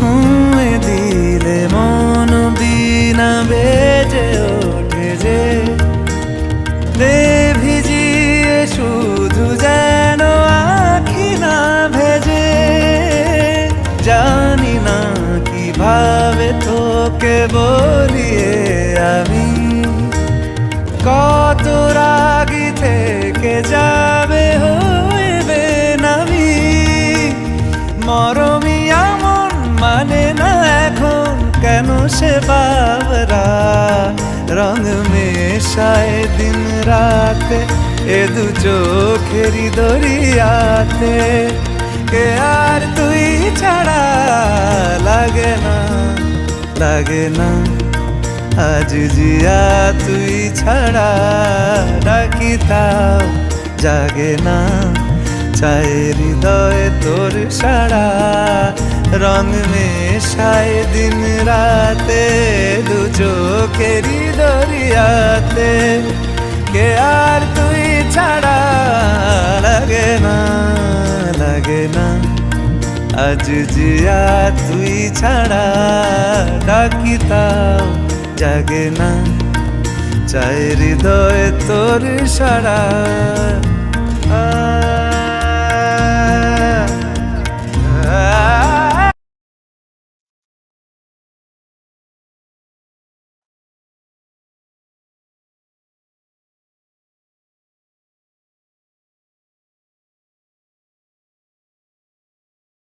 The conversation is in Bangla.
ছুঁয়ে দিলে মন বিনা বেজে ওঠে যে দে ভিজিয়ে শুধু যেন আখি না ভেজে। জানি না কিভাবে তোকে বলিয়ে আমি কত রাগি থেকে যাবে হইবে নামি। মরমি এমন মানে না এখন কেন সে বাবরা রং মেশায় দিন রাতে এ দু চোখেরি দরিয়াতে। কে আর তুই ছাড়া লাগে না লাগে না আজ জিয়া তুই ছাড়া ডাকি তাও জাগে না। চায় হৃদয় তোর সারা রং মেশায় দিন রাতে দু চোখেরি দরিয়াতে। কে আর তুই ছাড়া লাগে না লাগে না আজ জিয়া তুই ছাড়া ডাকি তাও জাগে না। চায় হৃদয় তোর সারা